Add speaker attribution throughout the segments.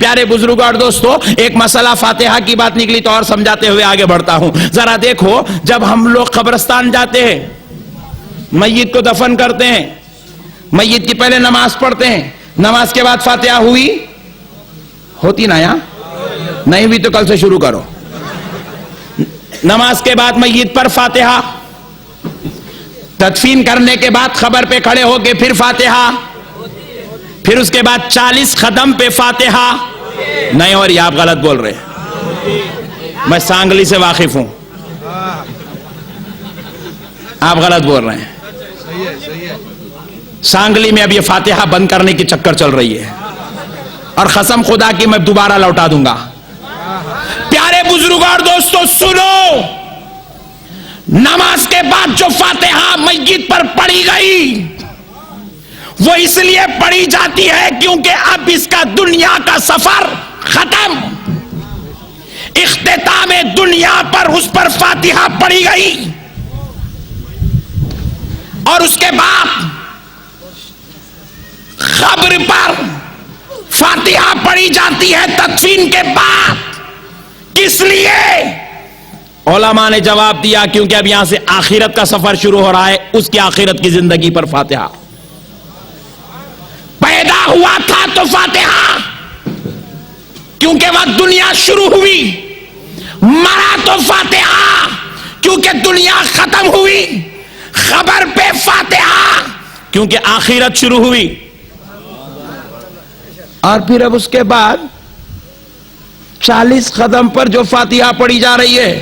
Speaker 1: پیارے بزرگوں اور دوستو، ایک مسئلہ فاتحہ کی بات نکلی تو اور سمجھاتے ہوئے آگے بڑھتا ہوں. ذرا دیکھو، جب ہم لوگ قبرستان جاتے ہیں، میت کو دفن کرتے ہیں، میت کی پہلے نماز پڑھتے ہیں، نماز کے بعد فاتحہ ہوتی نا یہاں؟ نہیں ہوئی تو کل سے شروع کرو. نماز کے بعد میت پر فاتحہ، تدفین کرنے کے بعد خبر پہ کھڑے ہو کے پھر فاتحہ، پھر اس کے بعد 40 قدم پہ فاتحہ. نہیں، اور یہ آپ غلط بول رہے ہیں. میں سانگلی سے واقف ہوں، آپ غلط بول رہے ہیں. سانگلی میں اب یہ فاتحہ بند کرنے کی چکر چل رہی ہے، اور قسم خدا کی میں دوبارہ لوٹا دوں گا. پیارے بزرگوں اور دوستو سنو، نماز کے بعد جو فاتحہ میت پر پڑھی گئی وہ اس لیے پڑھی جاتی ہے کیونکہ اب اس کا دنیا کا سفر ختم، اختتام دنیا پر اس پر فاتحہ پڑھی گئی، اور اس کے بعد قبر پر فاتحہ پڑھی جاتی ہے تدفین کے بعد. کس لیے؟ علماء نے جواب دیا کیونکہ اب یہاں سے آخرت کا سفر شروع ہو رہا ہے، اس کی آخرت کی زندگی پر فاتحہ. پیدا ہوا تھا تو فاتحہ، کیونکہ وہ دنیا شروع ہوئی. مرا تو فاتحہ، کیونکہ دنیا ختم ہوئی. خبر پہ فاتحہ، کیونکہ آخرت شروع ہوئی. اور پھر اب اس کے بعد 40 قدم پر جو فاتحہ پڑھی جا رہی ہے،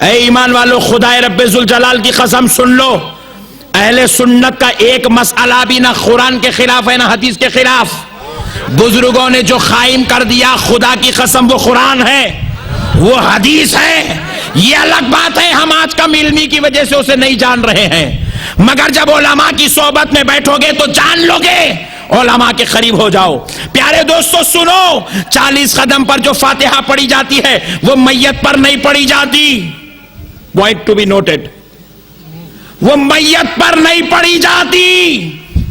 Speaker 1: اے ایمان والو، خدا رب ذوالجلال کی قسم سن لو، اہل سنت کا ایک مسئلہ بھی نہ قرآن کے خلاف ہے نہ حدیث کے خلاف. بزرگوں نے جو قائم کر دیا، خدا کی قسم وہ قرآن ہے، وہ حدیث ہے. یہ الگ بات ہے ہم آج کم علمی کی وجہ سے اسے نہیں جان رہے ہیں، مگر جب علماء کی صحبت میں بیٹھو گے تو جان لو گے، علماء کے قریب ہو جاؤ. پیارے دوستو سنو، 40 قدم پر جو فاتحہ پڑھی جاتی ہے وہ میت پر نہیں پڑھی جاتی. پوائنٹ ٹو بی نوٹڈ، وہ میت پر نہیں پڑھی جاتی.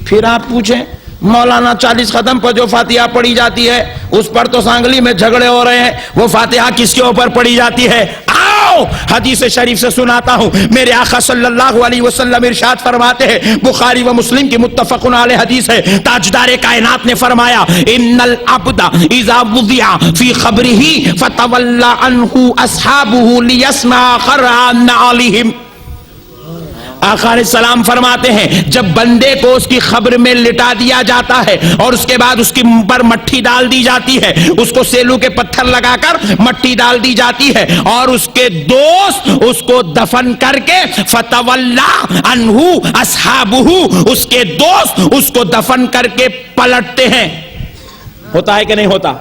Speaker 1: پھر آپ پوچھیں مولانا 40 قدم پر جو فاتحہ پڑھی جاتی ہے اس پر تو سانگلی میں جھگڑے ہو رہے ہیں، وہ فاتحہ کس کے اوپر پڑھی جاتی ہے؟ آؤ حدیث شریف سے سناتا ہوں. میرے آقا صلی اللہ علیہ وسلم ارشاد فرماتے ہیں، بخاری و مسلم کی متفق علیہ حدیث ہے، تاجدار کائنات نے فرمایا، ان العبد اذا وضع فی قبرہ فتولی عنہ اصحابہ لیسمع قرعا نعلہم. آقا علیہ السلام فرماتے ہیں، جب بندے کو اس کی قبر میں لٹا دیا جاتا ہے اور اس کے بعد اس کی منہ پر مٹی ڈال دی جاتی ہے، اس کو سیلو کے پتھر لگا کر مٹی ڈال دی جاتی ہے، اور اس کے دوست اس کو دفن کر کے فتولا عنہ اصحابہ، اس کے دوست اس کو دفن کر کے پلٹتے ہیں. ہوتا ہے کہ نہیں ہوتا؟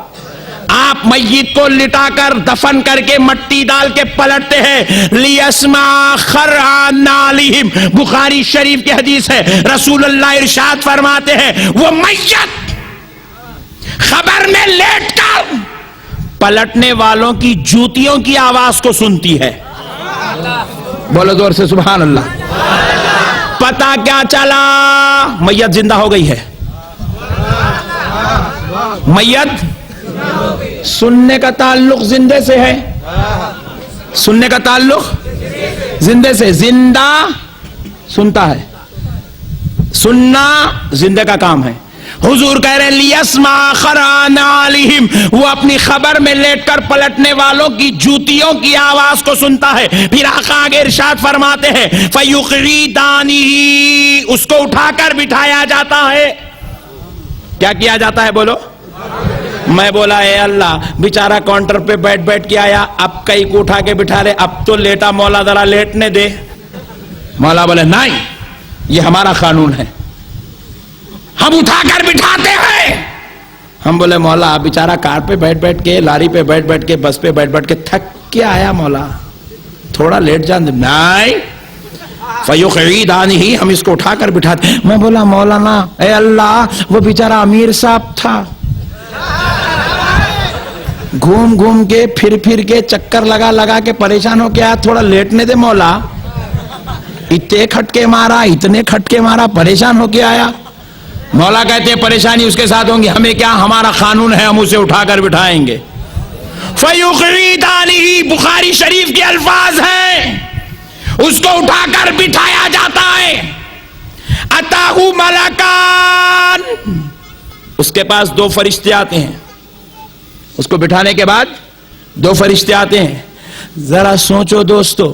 Speaker 1: آپ میت کو لٹا کر دفن کر کے مٹی ڈال کے پلٹتے ہیں. لیسمع قرعا نعلہم، بخاری شریف کی حدیث ہے، رسول اللہ ارشاد فرماتے ہیں، وہ میت خبر میں لیٹ کر پلٹنے والوں کی جوتیوں کی آواز کو سنتی ہے. بولو زور سے سبحان اللہ. پتا کیا چلا؟ میت زندہ ہو گئی ہے. میت سننے کا تعلق زندے سے ہے، سننے کا تعلق زندے سے. زندہ سنتا ہے، سننا زندے کا کام ہے. حضور کہہ رہے ہیں لیسمع قرعا نعلہم، وہ اپنی خبر میں لیٹ کر پلٹنے والوں کی جوتیوں کی آواز کو سنتا ہے. پھر آقا آگے ارشاد فرماتے ہیں، فیقعدانہ، اس کو اٹھا کر بٹھایا جاتا ہے. کیا کیا جاتا ہے؟ بولو. میں بولا اے اللہ، بیچارہ کاؤنٹر پہ بیٹھ بیٹھ کے آیا، اب کئی کو اٹھا کے بٹھا رہے، اب تو لیٹا، مولا ذرا لیٹنے دے. مولا بولے نہیں، یہ ہمارا قانون ہے، ہم اٹھا کر بٹھاتے ہیں. ہم بولے مولا بیچارہ کار پہ بیٹھ بیٹھ کے، لاری پہ بیٹھ بیٹھ کے، بس پہ بیٹھ بیٹھ کے تھک کے آیا، مولا تھوڑا لیٹ جان دے. نہیں، فیقعدانہ، ہم اس کو اٹھا کر بٹھاتے. میں بولا مولانا اے اللہ، وہ بیچارہ امیر صاحب تھا، گھوم گھوم کے پھر پھر کے چکر لگا لگا کے پریشان ہو کے آیا، تھوڑا لیٹنے دے مولا. اتنے کھٹکے مارا، اتنے کھٹکے مارا، پریشان ہو کے آیا. مولا کہتے ہیں پریشانی اس کے ساتھ ہوں گی، ہمیں کیا، ہمارا قانون ہے، ہم اسے اٹھا کر بٹھائیں گے. فَيُقْعِدَانِهِ بخاری شریف کے الفاظ ہیں، اس کو اٹھا کر بٹھایا جاتا ہے. اَتَاهُ مَلَكَانِ، اس کے پاس دو فرشتے آتے ہیں. اس کو بٹھانے کے بعد دو فرشتے آتے ہیں. ذرا سوچو دوستو،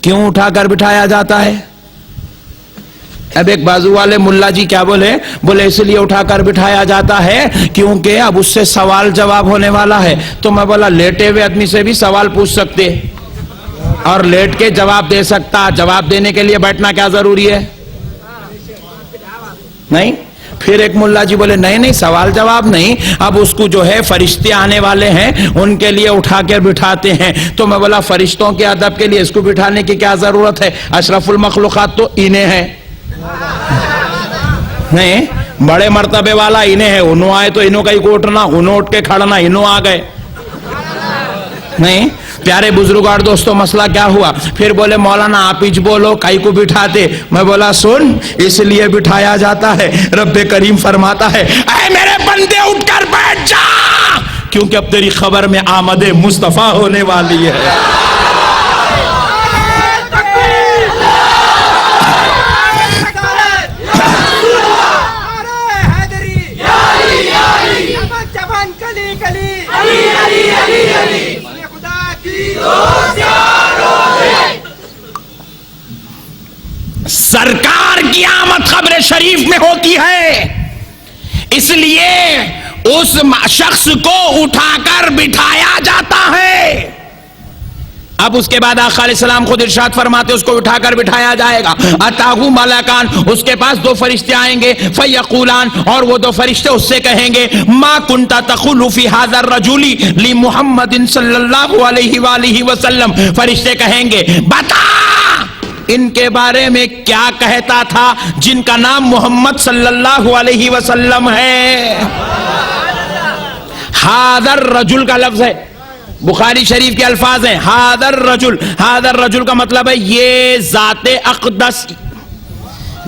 Speaker 1: کیوں اٹھا کر بٹھایا جاتا ہے؟ اب ایک بازو والے ملا جی کیا بولے اس لیے اٹھا کر بٹھایا جاتا ہے کیونکہ اب اس سے سوال جواب ہونے والا ہے. تو میں بولا لیٹے ہوئے آدمی سے بھی سوال پوچھ سکتے اور لیٹ کے جواب دے سکتا. جواب دینے کے لیے بیٹھنا کیا ضروری ہے؟ نہیں. پھر ایک ملا جی بولے نہیں سوال جواب نہیں، اب اس کو جو ہے فرشتے آنے والے ہیں ان کے لیے اٹھا کر بٹھاتے ہیں. تو میں بولا فرشتوں کے ادب کے لیے اس کو بٹھانے کی کیا ضرورت ہے؟ اشرف المخلوقات تو انہیں ہیں. نہیں، بڑے مرتبے والا انہیں ہے. انہوں آئے تو انہوں کا ہی کوٹنا، انہوں اٹھ کے کھڑنا، انہوں آ گئے. نہیں پیارے بزرگار دوستو، مسئلہ کیا ہوا؟ پھر بولے مولانا آپ ہی بولو کائی کو بٹھاتے. میں بولا سن، اس لیے بٹھایا جاتا ہے، رب کریم فرماتا ہے اے میرے بندے اٹھ کر بیٹھ جا، کیونکہ اب تیری خبر میں آمد مصطفیٰ ہونے والی ہے. سرکار کی آمد خبر شریف میں ہوتی ہے، اس لیے اس شخص کو اٹھا کر بٹھایا جاتا ہے. اب اس کے بعد آقا علیہ السلام خود ارشاد فرماتے اس کو اٹھا کر بٹھایا جائے گا. اتاہو ملکان، اس کے پاس دو فرشتے آئیں گے. فیقولان، اور وہ دو فرشتے اس سے کہیں گے ما کنت تقول فی ھذا الرجل لمحمد صلی اللہ علیہ وآلہ وسلم. فرشتے کہیں گے بتا ان کے بارے میں کیا کہتا تھا جن کا نام محمد صلی اللہ علیہ وسلم ہے. ھذا الرجل کا لفظ ہے، بخاری شریف کے الفاظ ہیں ھذا الرجل. ھذا الرجل کا مطلب ہے یہ ذات اقدس،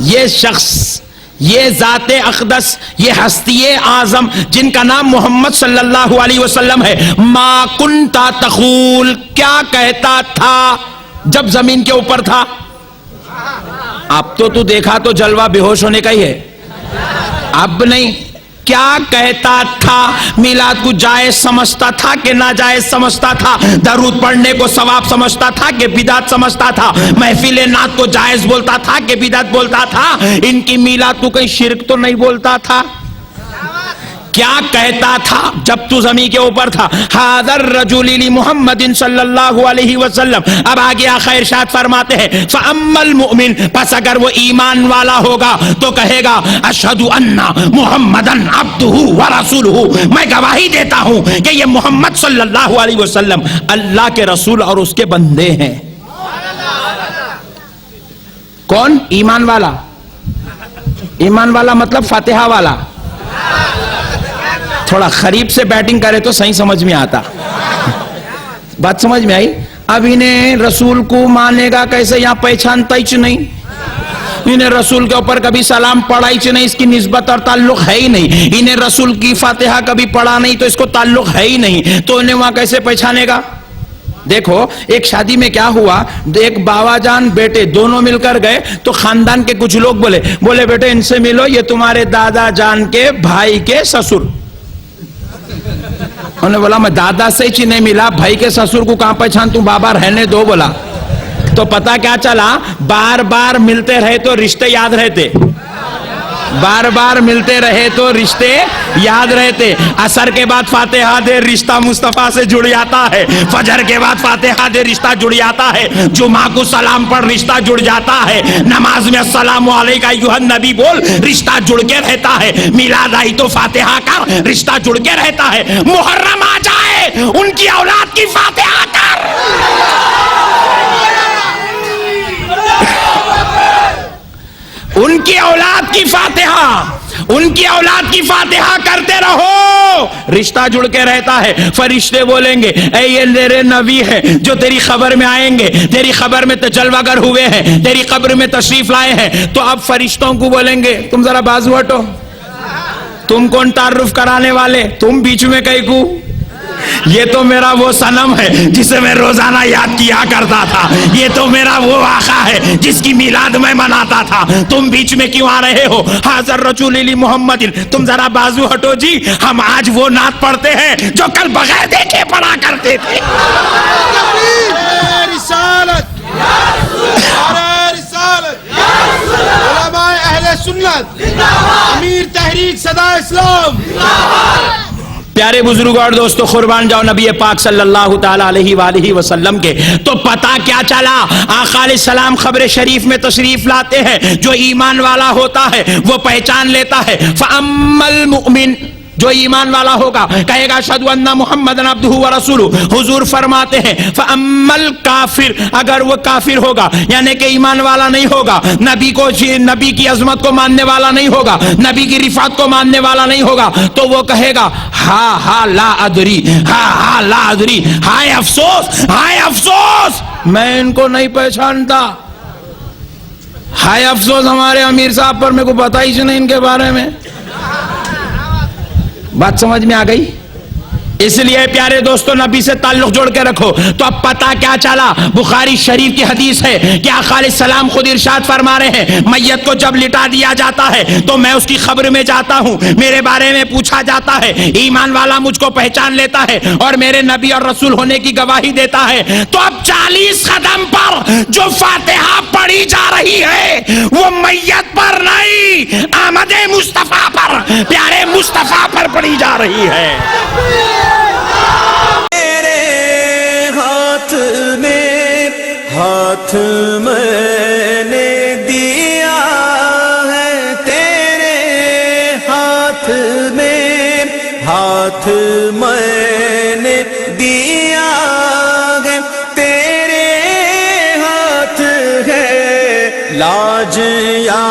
Speaker 1: یہ شخص، یہ ذات اقدس، یہ ہستی اعظم جن کا نام محمد صلی اللہ علیہ وسلم ہے. ما کنت تقول، کیا کہتا تھا جب زمین کے اوپر تھا؟ اب تو دیکھا تو جلوہ بے ہوش ہونے کا ہی ہے، اب نہیں. کیا کہتا تھا؟ میلاد کو جائز سمجھتا تھا کہ ناجائز سمجھتا تھا؟ درود پڑھنے کو ثواب سمجھتا تھا کہ بدعت سمجھتا تھا؟ محفل نعت کو جائز بولتا تھا کہ بدعت بولتا تھا؟ ان کی میلاد کو کہیں شرک تو نہیں بولتا تھا؟ کیا کہتا تھا جب تو زمین کے اوپر تھا؟ ھذا الرجل لمحمد صلی اللہ علیہ وسلم. اب آگے آقا ارشاد فرماتے ہیں فاما المؤمن، پس اگر وہ ایمان والا ہوگا تو کہے گا اشہد ان محمدا عبدہ ورسولہ، میں گواہی دیتا ہوں کہ یہ محمد صلی اللہ علیہ وسلم اللہ کے رسول اور اس کے بندے ہیں. کون؟ ایمان والا. ایمان والا مطلب فاتحہ والا. تھوڑا خریب سے بیٹنگ کرے تو صحیح سمجھ میں آتا. بات سمجھ میں آئی؟ اب انہیں رسول کو مانے گا کیسے؟ یہاں پہچانتا ہی نہیں، انہیں رسول کے اوپر کبھی سلام پڑھا ہی نہیں، اس کی نسبت اور تعلق ہے ہی نہیں. انہیں رسول کی فاتحہ کبھی پڑھا نہیں تو اس کو تعلق ہے ہی نہیں، تو انہیں وہاں کیسے پہچانے گا؟ دیکھو ایک شادی میں کیا ہوا، ایک باوا جان بیٹے دونوں مل کر گئے تو خاندان کے کچھ لوگ بولے بیٹے ان سے ملو، یہ تمہارے دادا جان کے بھائی کے سسر. انہوں نے بولا میں دادا سے ہی نہیں ملا، بھائی کے سسر کو کہاں پہچان توں، بابا رہنے دو. بولا تو پتا کیا چلا، بار بار ملتے رہے تو رشتے یاد رہتے، بار بار ملتے رہے تو رشتے یاد رہتے. عصر کے بعد فاتحہ دے رشتہ مصطفیٰ سے جڑ جاتا ہے، فجر کے بعد فاتحہ دے رشتہ جڑ جاتا ہے، جمعہ کو سلام پر رشتہ جڑ جاتا ہے، نماز میں السلام علیکہ ایھا النبی بول رشتہ جڑ کے رہتا ہے. میلاد آئی تو فاتحہ کر رشتہ جڑ کے رہتا ہے. محرم آ جائے ان کی اولاد کی فاتحہ کر. ان کی اولاد کی فاتحہ، ان کی اولاد کی فاتحہ کرتے رہو، رشتہ جڑ کے رہتا ہے. فرشتے بولیں گے اے یہ میرے نبی ہے جو تیری خبر میں آئیں گے، تیری خبر میں تجلوہ گر ہوئے ہیں، تیری قبر میں تشریف لائے ہیں. تو اب فرشتوں کو بولیں گے تم ذرا بازو ہٹو، تم کون تعارف کرانے والے؟ تم بیچ میں کہیں کو؟ یہ تو میرا وہ صنم ہے جسے میں روزانہ یاد کیا کرتا تھا، یہ تو میرا وہ آقا ہے جس کی میلاد میں مناتا تھا، تم بیچ میں کیوں آ رہے ہو؟ حاضر رسول علی محمد، تم ذرا بازو ہٹو جی، ہم آج وہ نعت پڑھتے ہیں جو کل بغیر دیکھے پڑھا کرتے تھے۔
Speaker 2: رسالت علماء اہل سنت، امیر تحریک صدا اسلام۔
Speaker 1: پیارے بزرگ اور دوستو، قربان جاؤ نبی پاک صلی اللہ تعالی علیہ وآلہ وسلم کے۔ تو پتہ کیا چلا؟ آقا علیہ السلام خبر شریف میں تشریف لاتے ہیں، جو ایمان والا ہوتا ہے وہ پہچان لیتا ہے۔ فَأَمَّا الْمُؤْمِنُ، جو ایمان والا ہوگا کہے گا اشہدو ان محمد عبدہ ورسولہ۔ حضور فرماتے ہیں فَأَمَّا الْكَافِرُ، اگر وہ کافر ہوگا یعنی کہ ایمان والا نہیں ہوگا، نبی کی عظمت کو ماننے والا نہیں ہوگا، نبی کی رفعت کو ماننے والا نہیں ہوگا، تو وہ کہے گا ہا لا ادری، ہا لا ادری، ہائے افسوس، ہائے افسوس، میں ان کو نہیں پہچانتا، ہائے افسوس ہمارے امیر صاحب پر، میرے کو پتا ہی نہیں ان کے بارے میں۔ بات سمجھ میں آ گئی؟ اس لیے پیارے دوستو نبی سے تعلق جوڑ کے رکھو۔ تو اب پتہ کیا چلا؟ بخاری شریف کی حدیث ہے کہ آقا علیہ السلام خود ارشاد فرما رہے ہیں، میت کو جب لٹا دیا جاتا ہے تو میں اس کی قبر میں جاتا ہوں، میرے بارے میں پوچھا جاتا ہے، ایمان والا مجھ کو پہچان لیتا ہے اور میرے نبی اور رسول ہونے کی گواہی دیتا ہے۔ تو اب 40 قدم پر جو فاتحہ پڑھی جا رہی ہے وہ میت پر نہیں، آمد مصطفیٰ پر، پیارے مصطفیٰ پر پڑھی جا رہی ہے۔
Speaker 3: ہاتھ میں نے دیا ہے تیرے ہاتھ میں، ہاتھ میں نے دیا ہے تیرے ہاتھ ہے، لاج یا